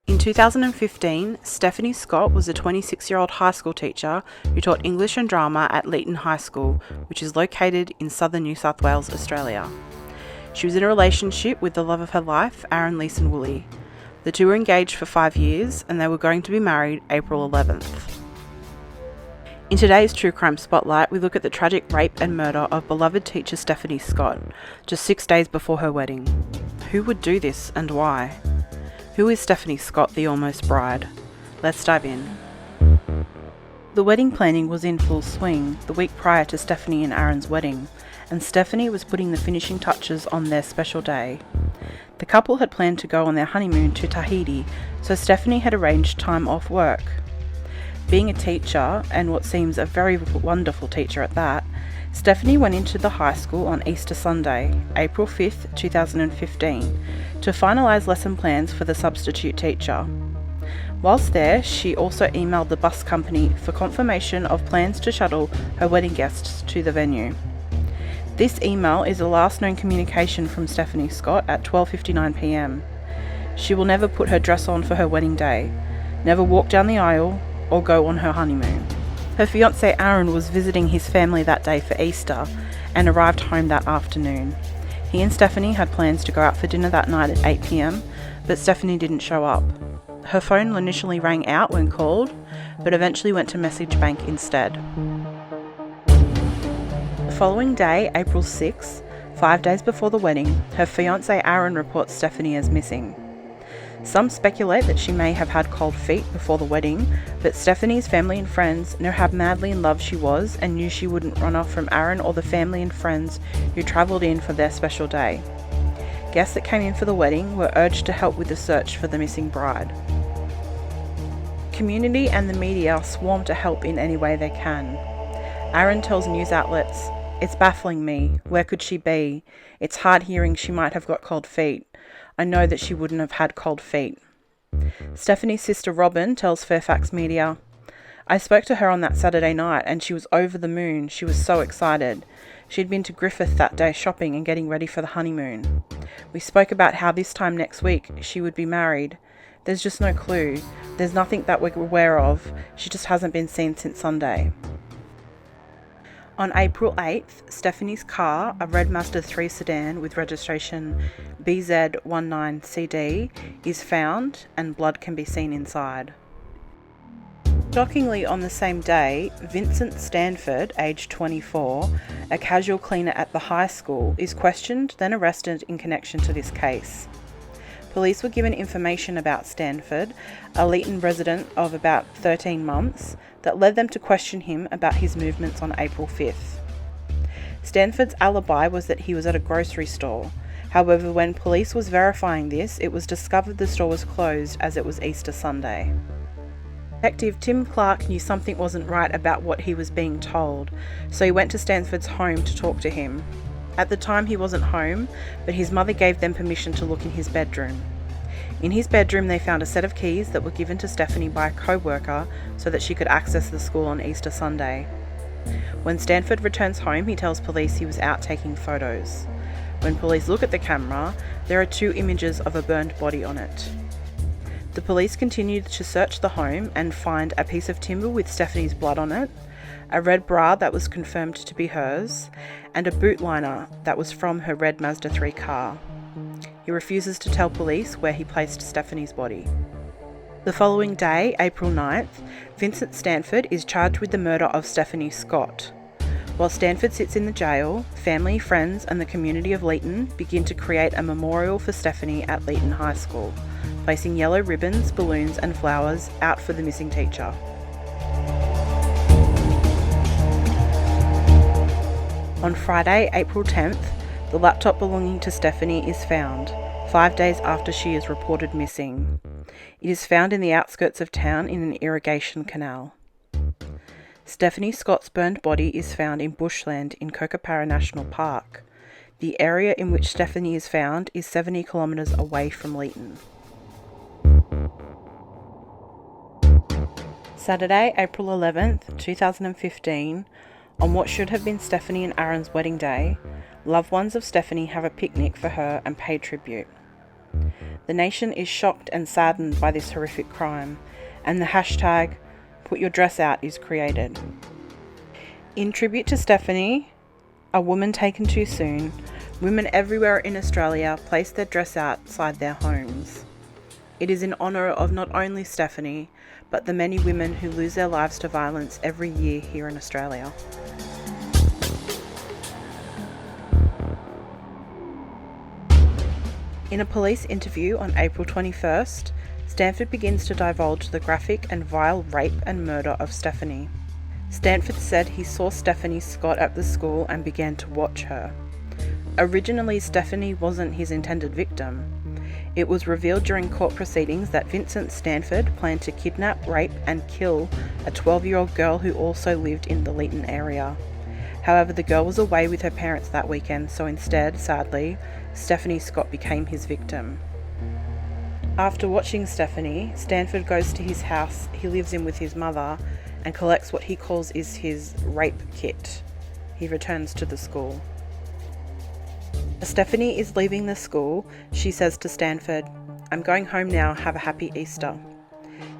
In 2015, Stephanie Scott was a 26-year-old high school teacher who taught English and drama at Leeton High School, which is located in southern New South Wales, Australia. She was in a relationship with the love of her life, Aaron Leeson-woolley. The two were engaged for 5 years and they were going to be married April 11th. In today's True Crime Spotlight, we look at the tragic rape and murder of beloved teacher Stephanie Scott, just 6 days before her wedding. Who would do this and why? Who is Stephanie Scott, the almost bride? Let's dive in. The wedding planning was in full swing the week prior to Stephanie and Aaron's wedding, and Stephanie was putting the finishing touches on their special day. The couple had planned to go on their honeymoon to Tahiti, so Stephanie had arranged time off work. Being a teacher, and what seems a very wonderful teacher at that, Stephanie went into the high school on Easter Sunday, April 5th, 2015, to finalise lesson plans for the substitute teacher. Whilst there, she also emailed the bus company for confirmation of plans to shuttle her wedding guests to the venue. This email is the last known communication from Stephanie Scott at 12:59 p.m. She will never put her dress on for her wedding day, never walk down the aisle, or go on her honeymoon. Her fiancé Aaron was visiting his family that day for Easter and arrived home that afternoon. He and Stephanie had plans to go out for dinner that night at 8 p.m, but Stephanie didn't show up. Her phone initially rang out when called, but eventually went to message bank instead. The following day, April 6, 5 days before the wedding, her fiancé Aaron reports Stephanie as missing. Some speculate that she may have had cold feet before the wedding, but Stephanie's family and friends know how madly in love she was and knew she wouldn't run off from Aaron or the family and friends who travelled in for their special day. Guests that came in for the wedding were urged to help with the search for the missing bride. Community and the media swarm to help in any way they can. Aaron tells news outlets, "It's baffling me. Where could she be? It's hard hearing she might have got cold feet. I know that she wouldn't have had cold feet." Stephanie's sister Robin tells Fairfax Media, "I spoke to her on that Saturday night and she was over the moon. She was so excited. She'd been to Griffith that day shopping and getting ready for the honeymoon. We spoke about how this time next week she would be married. There's just no clue. There's nothing that we're aware of. She just hasn't been seen since Sunday." On April 8th, Stephanie's car, a red Mazda 3 sedan with registration BZ19CD, is found and blood can be seen inside. Shockingly, on the same day, Vincent Stanford, aged 24, a casual cleaner at the high school, is questioned, then arrested in connection to this case. Police were given information about Stanford, a Leeton resident of about 13 months, that led them to question him about his movements on April 5th. Stanford's alibi was that he was at a grocery store. However, when police was verifying this, it was discovered the store was closed as it was Easter Sunday. Detective Tim Clark knew something wasn't right about what he was being told, so he went to Stanford's home to talk to him. At the time he wasn't home, but his mother gave them permission to look in his bedroom. In his bedroom they found a set of keys that were given to Stephanie by a co-worker so that she could access the school on Easter Sunday. When Stanford returns home, he tells police he was out taking photos. When police look at the camera, there are 2 images of a burned body on it. The police continued to search the home and find a piece of timber with Stephanie's blood on it, a red bra that was confirmed to be hers, and a boot liner that was from her red Mazda 3 car. He refuses to tell police where he placed Stephanie's body. The following day, April 9th, Vincent Stanford is charged with the murder of Stephanie Scott. While Stanford sits in the jail, family, friends and the community of Leeton begin to create a memorial for Stephanie at Leeton High School, placing yellow ribbons, balloons and flowers out for the missing teacher. On Friday, April 10th, the laptop belonging to Stephanie is found, 5 days after she is reported missing. It is found in the outskirts of town in an irrigation canal. Stephanie Scott's burned body is found in bushland in Kokopara National Park. The area in which Stephanie is found is 70 kilometres away from Leeton. Saturday, April 11th, 2015, on what should have been Stephanie and Aaron's wedding day, loved ones of Stephanie have a picnic for her and pay tribute. The nation is shocked and saddened by this horrific crime, and the hashtag #putyourdressout is created. In tribute to Stephanie, a woman taken too soon, women everywhere in Australia place their dress outside their homes. It is in honour of not only Stephanie, but the many women who lose their lives to violence every year here in Australia. In a police interview on April 21st, Stanford begins to divulge the graphic and vile rape and murder of Stephanie. Stanford said he saw Stephanie Scott at the school and began to watch her. Originally, Stephanie wasn't his intended victim. It was revealed during court proceedings that Vincent Stanford planned to kidnap, rape and kill a 12-year-old girl who also lived in the Leeton area. However, the girl was away with her parents that weekend, so instead, sadly, Stephanie Scott became his victim. After watching Stephanie, Stanford goes to his house he lives in with his mother and collects what he calls is his rape kit. He returns to the school. As Stephanie is leaving the school, she says to Stanford, "I'm going home now, have a happy Easter."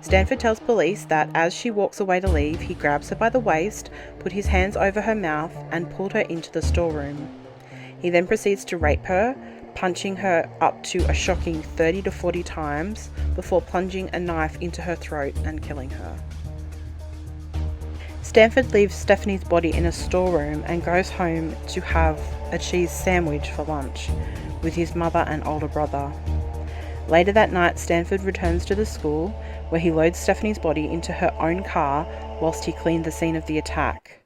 Stanford tells police that as she walks away to leave, he grabs her by the waist, put his hands over her mouth and pulled her into the storeroom. He then proceeds to rape her, punching her up to a shocking 30 to 40 times before plunging a knife into her throat and killing her. Stanford leaves Stephanie's body in a storeroom and goes home to have a cheese sandwich for lunch with his mother and older brother. Later that night, Stanford returns to the school where he loads Stephanie's body into her own car whilst he cleaned the scene of the attack.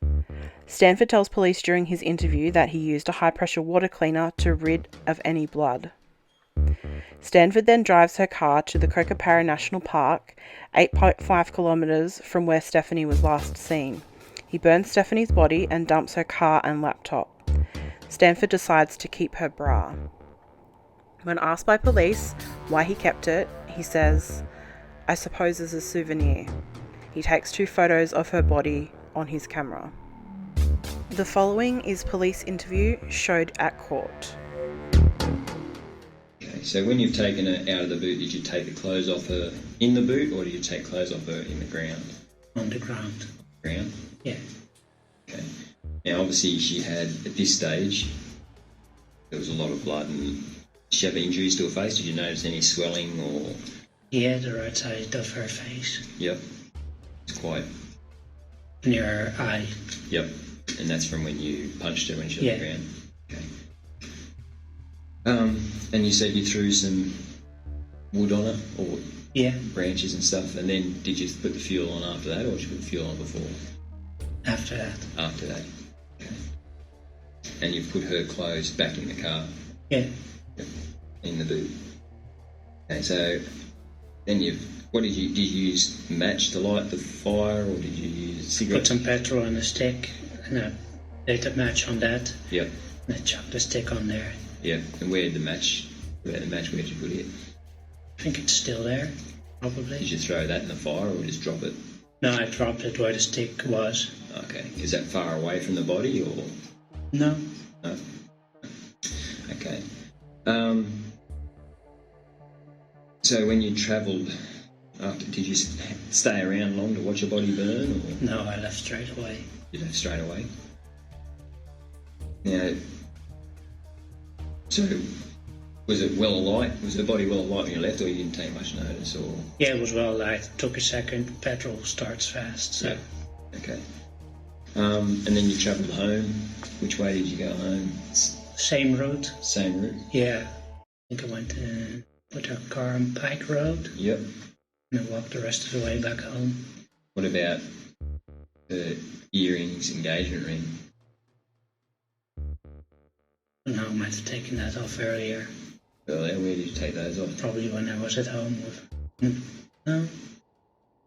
Stanford tells police during his interview that he used a high-pressure water cleaner to rid of any blood. Stanford then drives her car to the Kokopara National Park, 8.5 kilometres from where Stephanie was last seen. He burns Stephanie's body and dumps her car and laptop. Stanford decides to keep her bra. When asked by police why he kept it, he says, "I suppose as a souvenir." He takes 2 photos of her body on his camera. The following is police interview showed at court. Okay, so when you've taken her out of the boot, did you take the clothes off her in the boot or did you take clothes off her in the ground? On the ground. Ground? Yeah. Okay. Now obviously she had, at this stage, there was a lot of blood and did she have injuries to her face? Did you notice any swelling or...? Yeah, the right side of her face. Yep. It's quite... Near her eye. Yep. And that's from when you punched her when she was on the ground? Okay. And you said you threw some wood on it, or branches and stuff, and then did you put the fuel on after that, or did you put the fuel on before? After that. After that. Okay. And you put her clothes back in the car? Yeah. Yep. In the boot. Okay, so then did you use match to light the fire, or did you use a cigarette? Put some petrol on a stick, and I lit a match on that. Yep. And I chucked the stick on there. Yeah, and where'd you put it? I think it's still there, probably. Did you throw that in the fire or just drop it? No, I dropped it where the stick was. Okay, is that far away from the body or? No. No? Okay. So when you travelled after, did you stay around long to watch your body burn? Or? No, I left straight away. You left straight away? Now, so was it well alight? Was the body well alight when you left, or you didn't take much notice? Or yeah, it was well alight. Took a second. Petrol starts fast. So. Yeah. Okay. And then you travelled home. Which way did you go home? Same route. Same route? Yeah. I think I went to put our car on Pike Road. Yep. And I walked the rest of the way back home. What about the earrings, engagement ring? No, I might have taken that off earlier. Earlier? Where did you take those off? Probably when I was at home. No.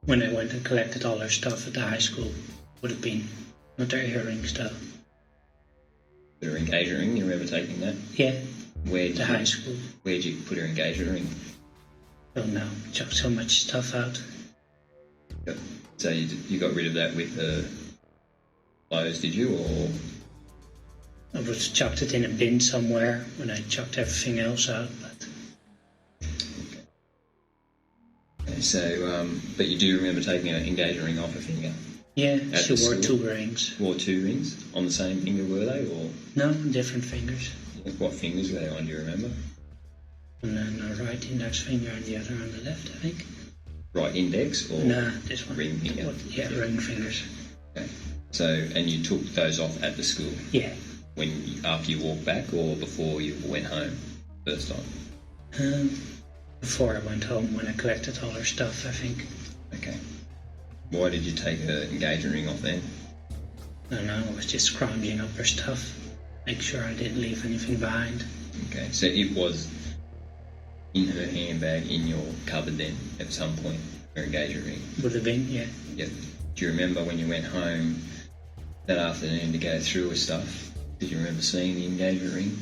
When I went and collected all her stuff at the high school. Would have been. Not her earring stuff. Her engagement ring, you remember taking that? Yeah. High school. Where did you put her engagement ring? Don't know. Chucked so much stuff out. Yep. So you got rid of that with the clothes, did you, or? I would have chucked it in a bin somewhere when I chucked everything else out. But Okay, so, but you do remember taking an engagement ring off her finger? yeah, At she the wore school? 2 rings. Wore 2 rings on the same finger, were they, or No, different fingers. what fingers were they on? Do you remember? And then a right index finger and the other on the left, I think. Right index or Nah, this one. ring finger? Yeah, ring fingers. Okay. So, and you took those off at the school Yeah. after you walked back, or before you went home first time? Before I went home, when I collected all her stuff, I think. Okay. Why did you take her engagement ring off then? I don't know, I was just scrounging up her stuff, make sure I didn't leave anything behind. Okay, so it was in her handbag in your cupboard then at some point, her engagement ring? Would have been, yeah. Yep. Do you remember when you went home that afternoon to go through her stuff? Did you remember seeing the engagement ring?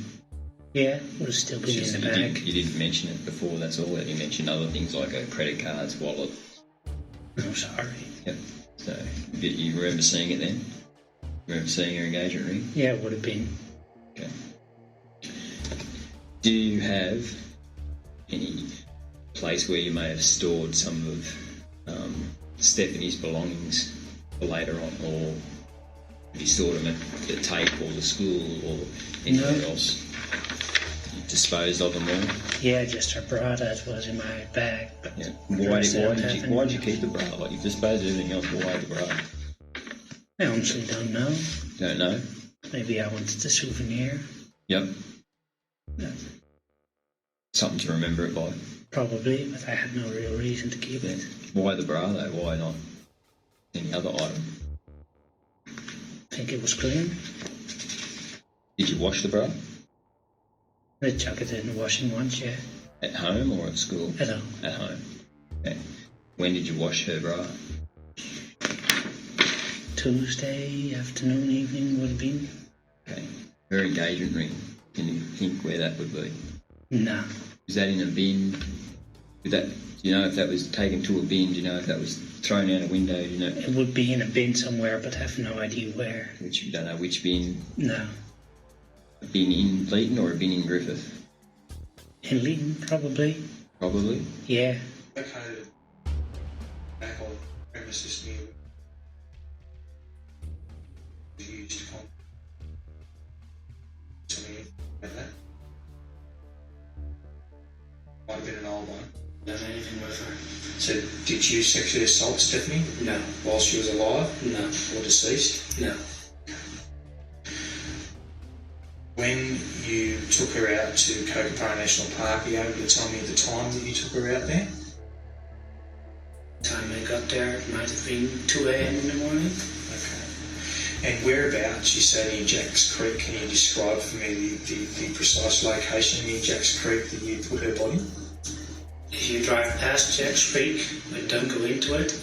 Yeah, would have still been in the bag. You didn't mention it before, that's all. You mentioned other things like her credit cards, wallet. No, sorry. Yep. So, you remember seeing it then? Remember seeing her engagement ring? Yeah, it would have been. Okay. Do you have any place where you may have stored some of Stephanie's belongings for later on, or have you stored them at the tape or the school or anywhere else? You disposed of them all? Yeah, just her bra that was in my bag. But Yeah. Why did you keep the bra? Like, you've disposed of everything else, why the bra? I honestly don't know. Don't know? Maybe I wanted the souvenir. Yep. Yeah, Something to remember it by. probably, but I had no real reason to keep it. Why the bra though? Why not any other item? I think it was clean. Did you wash the bra? I chuck it in the washing once, yeah. At home or at school? At home. At home. Okay. When did you wash her bra? Tuesday afternoon, evening would have been. Okay. Her engagement ring. Can you think where that would be? No. Is that in a bin? Do you know if that was taken to a bin? Do you know if that was thrown out a window? Do you know? It would be in a bin somewhere, but I have no idea where. Which you don't know which bin? No. A bin in Leeton or a bin in Griffith? In Leeton, probably. Probably. Yeah. Located back on premises near used to something like that. Might have been an old one. Done anything with her? So, did you sexually assault Stephanie No. while she was alive No. or deceased? No. When you took her out to Kokopara National Park, are you able to tell me the time that you took her out there? Time I got there, it might have been 2 a.m. in the morning. Okay. And whereabouts, you say near Jacks Creek, can you describe for me the precise location near Jacks Creek that you put her body? If you drive past Jacks Creek, but don't go into it,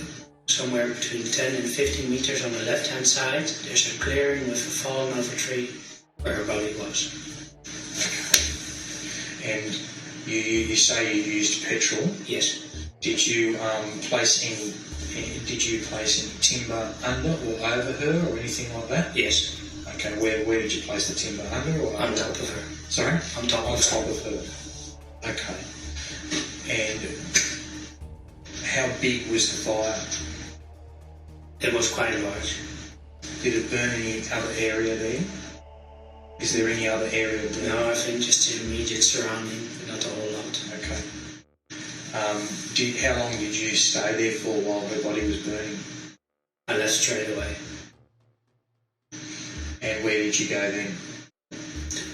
somewhere between 10 and 15 meters on the left-hand side, there's a clearing with a fallen over tree where her body was. Okay. And you say you used petrol. Yes. Did you place any timber under or over her or anything like that? Yes. Okay. Where did you place the timber, under or over? On top of her. Sorry. On top of her. Okay. And how big was the fire? It was quite large. Did it burn any other area there? Is there any other area burning? No, I think just the immediate surrounding, not a whole lot. Okay. How long did you stay there for while her body was burning? I left straight away. And where did you go then?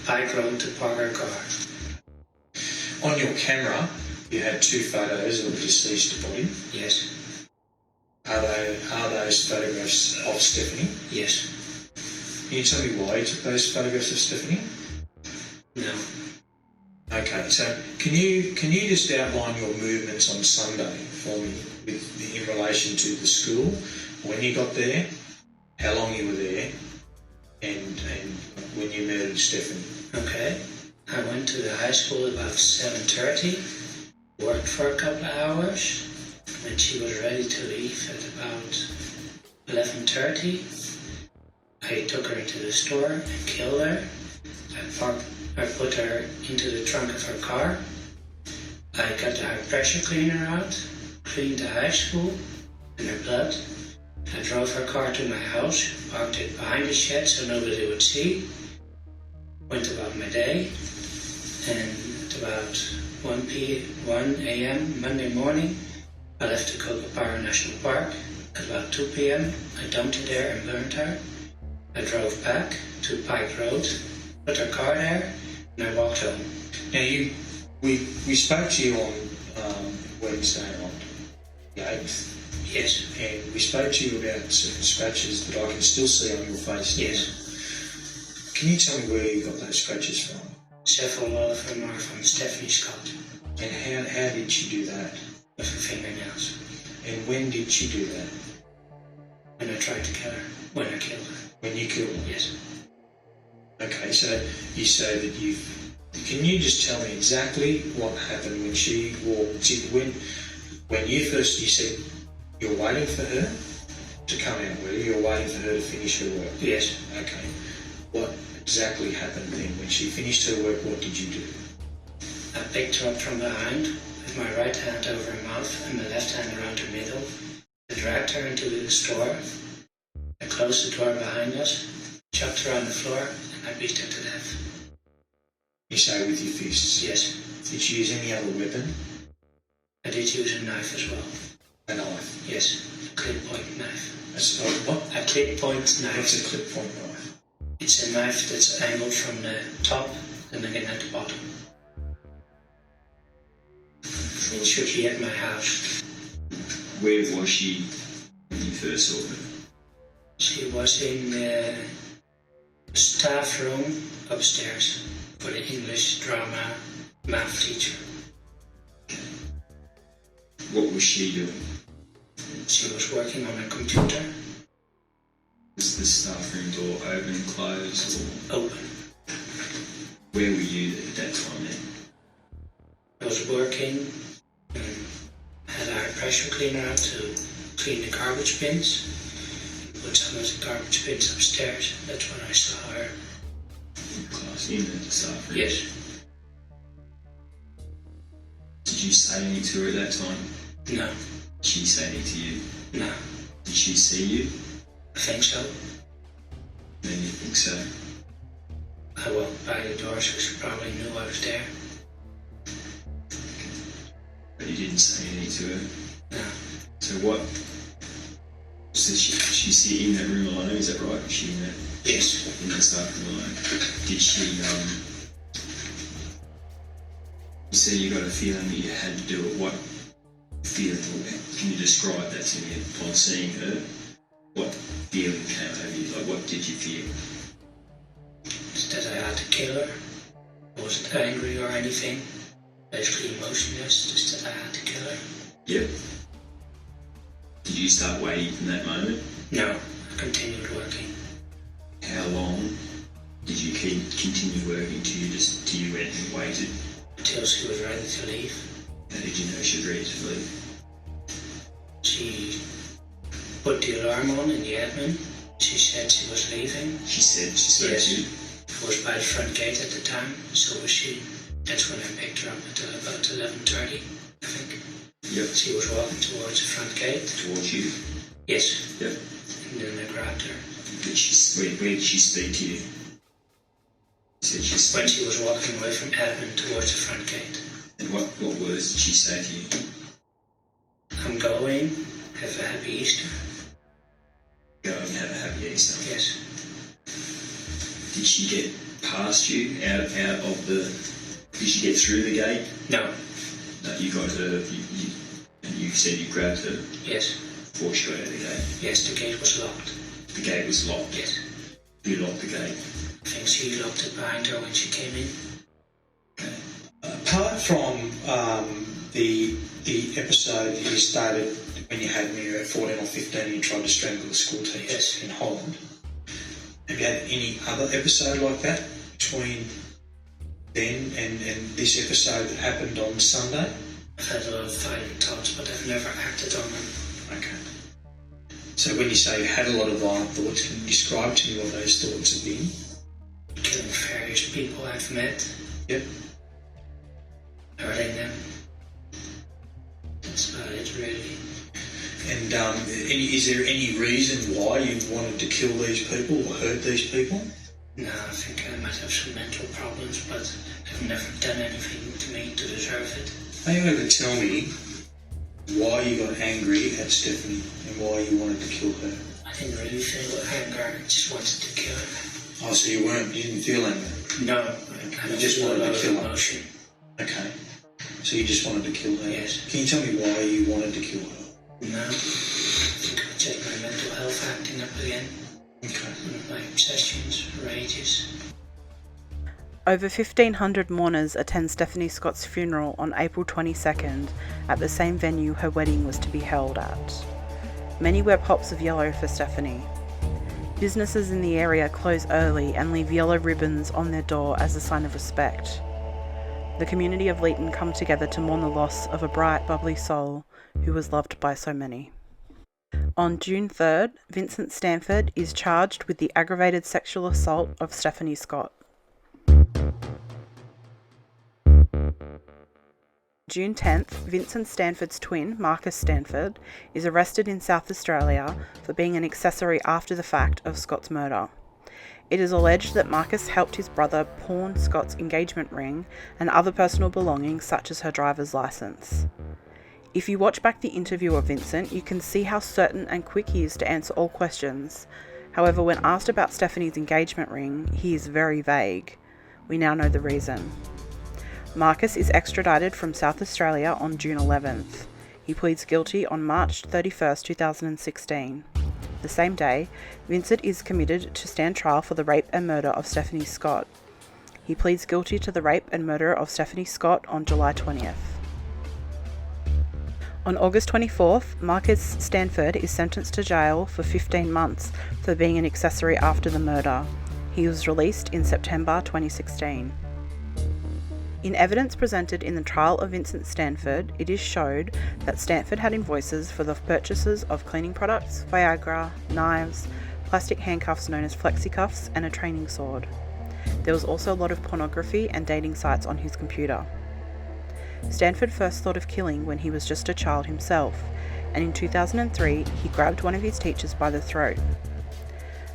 Pike Road to park our car. On your camera, you had 2 photos of the deceased body. Yes. Are those photographs of Stephanie? Yes. Can you tell me why you took those photographs of Stephanie? No. Okay, so can you just outline your movements on Sunday for me in relation to the school, when you got there, how long you were there, and when you murdered Stephanie? Okay. I went to the high school about 7:30, worked for a couple of hours, and she was ready to leave at about 11:30. I took her into the store and killed her. I put her into the trunk of her car. I got the high pressure cleaner out, cleaned the high school and her blood. I drove her car to my house, parked it behind the shed so nobody would see. Went about my day, and at about 1 a.m. Monday morning, I left to Kookaburra National Park. At about 2 p.m., I dumped her there and burned her. I drove back to Pike Road, put her car there, and I walked home. Now, we spoke to you on Wednesday on the 8th. Yes. And we spoke to you about certain scratches that I can still see on your face now. Yes. Can you tell me where you got those scratches from? Several of them are from Stephanie Scott. And how did she do that? With her fingernails. And when did she do that? When I tried to kill her. When I killed her. When you killed her? Yes. Okay, so you say that can you just tell me exactly what happened when she walked in? When you said you're waiting for her to come out, were you? You're waiting for her to finish her work? Yes. Okay. What exactly happened then? When she finished her work, what did you do? I picked her up from behind with my right hand over her mouth and my left hand around her middle. I dragged her into the store. I closed the door behind us, chucked her on the floor, and I beat her to death. You say with your fists? Yes. Did you use any other weapon? I did use a knife as well. A knife? Yes, a clip point knife. That's what? A clip point knife. What's a clip point knife? It's a knife that's angled from the top and again at the bottom. It should be at my house. Where was she when you first saw her? She was in the staff room upstairs for the English drama math teacher. What was she doing? She was working on a computer. Was the staff room door open and closed? Or Open. where were you at that time then? I was working and had a high pressure cleaner out to clean the garbage bins. Put some of the garbage bins upstairs. That's when I saw her. Class in the staff room? Yes. Did you say anything to her at that time? No. Did she say anything to you? No. Did she see you? I think so. Then you think so? I walked by the door so she probably knew I was there. But you didn't say anything to her? No. So what? So she's in that room alone, is that right? Is she in that? Yes. In that staff room alone? Did she, you said you got a feeling that you had to do it. What feeling? Can you describe that to me upon seeing her? What feeling came over you? Like, what did you feel? That I had to kill her. I wasn't angry or anything. Basically emotionless, just that I had to kill her. Yep. Did you start waiting from that moment? No, I continued working. How long did you continue working till you went and waited? Until she was ready to leave. How did you know she was ready to leave? She put the alarm on in the admin. She said she was leaving. She said she spoke Yes. to you? I was by the front gate at the time, so was she. That's when I picked her up until about 11:30, I think. Yep. She was walking towards the front gate. Towards you? Yes. Yep. And then I grabbed her. Where did she speak to you? You said she spoke. When she was walking away from admin towards the front gate. And what words did she say to you? I'm going. Have a happy Easter. Go and have a happy Easter. Yes. Did she get past you, out of the... Did she get through the gate? No. No, you got her, and you said you grabbed her Yes. before she got out of the gate. Yes, the gate was locked. The gate was locked. Yes. Who locked the gate? I think she locked it behind her when she came in. Okay. Apart from the episode you stated when you had me at 14 or 15 and you tried to strangle the school teacher Yes. in Holland, have you had any other episode like that between then and this episode that happened on Sunday? I've had a lot of violent thoughts, but I've never acted on them. Okay. So when you say you had a lot of violent thoughts, can you describe to me what those thoughts have been? Killing various people I've met. Yep. Hurting them. That's about it, really. And is there any reason why you wanted to kill these people or hurt these people? No, I think I might have some mental problems, but I've never done anything to me to deserve it. Are you able to tell me why you got angry at Stephanie and why you wanted to kill her? I didn't really feel anger, I just wanted to kill her. Oh, so you didn't feel anger? No, I You just wanted to kill her? Emotion. Okay. So you just wanted to kill her? Yes. Can you tell me why you wanted to kill her? No, I think I checked my mental health acting up again. Okay. One of my obsessions, rages. Over 1,500 mourners attend Stephanie Scott's funeral on April 22nd at the same venue her wedding was to be held at. Many wear pops of yellow for Stephanie. Businesses in the area close early and leave yellow ribbons on their door as a sign of respect. The community of Leeton come together to mourn the loss of a bright, bubbly soul who was loved by so many. On June 3rd, Vincent Stanford is charged with the aggravated sexual assault of Stephanie Scott. June 10th, Vincent Stanford's twin, Marcus Stanford, is arrested in South Australia for being an accessory after the fact of Scott's murder. It is alleged that Marcus helped his brother pawn Scott's engagement ring and other personal belongings such as her driver's license. If you watch back the interview of Vincent, you can see how certain and quick he is to answer all questions. However, when asked about Stephanie's engagement ring, he is very vague. We now know the reason. Marcus is extradited from South Australia on June 11th. He pleads guilty on March 31st, 2016. The same day, Vincent is committed to stand trial for the rape and murder of Stephanie Scott. He pleads guilty to the rape and murder of Stephanie Scott on July 20th. On August 24th, Marcus Stanford is sentenced to jail for 15 months for being an accessory after the murder. He was released in September 2016. In evidence presented in the trial of Vincent Stanford, it is showed that Stanford had invoices for the purchases of cleaning products, Viagra, knives, plastic handcuffs known as flexicuffs, and a training sword. There was also a lot of pornography and dating sites on his computer. Stanford first thought of killing when he was just a child himself, and in 2003 he grabbed one of his teachers by the throat.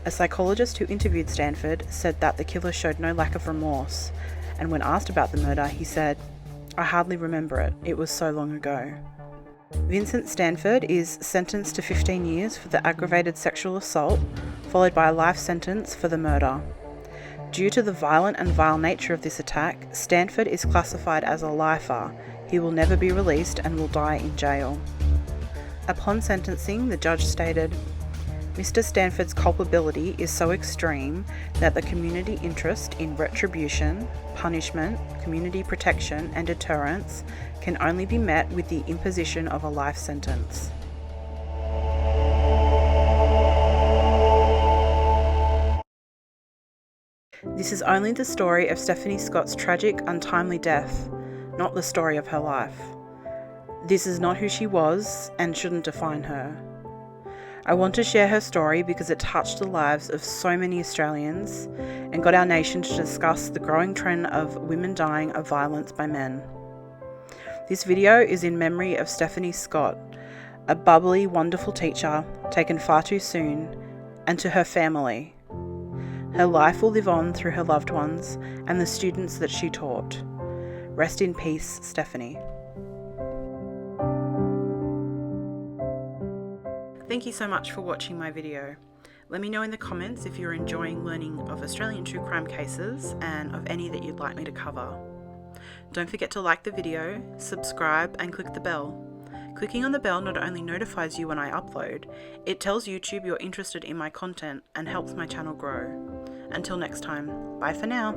A psychologist who interviewed Stanford said that the killer showed no lack of remorse, and when asked about the murder he said, "I hardly remember it, it was so long ago." Vincent Stanford is sentenced to 15 years for the aggravated sexual assault, followed by a life sentence for the murder. Due to the violent and vile nature of this attack, Stanford is classified as a lifer. He will never be released and will die in jail. Upon sentencing, the judge stated, "Mr. Stanford's culpability is so extreme that the community interest in retribution, punishment, community protection, and deterrence can only be met with the imposition of a life sentence." This is only the story of Stephanie Scott's tragic, untimely death, not the story of her life. This is not who she was and shouldn't define her. I want to share her story because it touched the lives of so many Australians and got our nation to discuss the growing trend of women dying of violence by men. This video is in memory of Stephanie Scott, a bubbly, wonderful teacher taken far too soon, and to her family. Her life will live on through her loved ones and the students that she taught. Rest in peace, Stephanie. Thank you so much for watching my video. Let me know in the comments if you're enjoying learning of Australian true crime cases and of any that you'd like me to cover. Don't forget to like the video, subscribe and click the bell. Clicking on the bell not only notifies you when I upload, it tells YouTube you're interested in my content and helps my channel grow. Until next time, bye for now.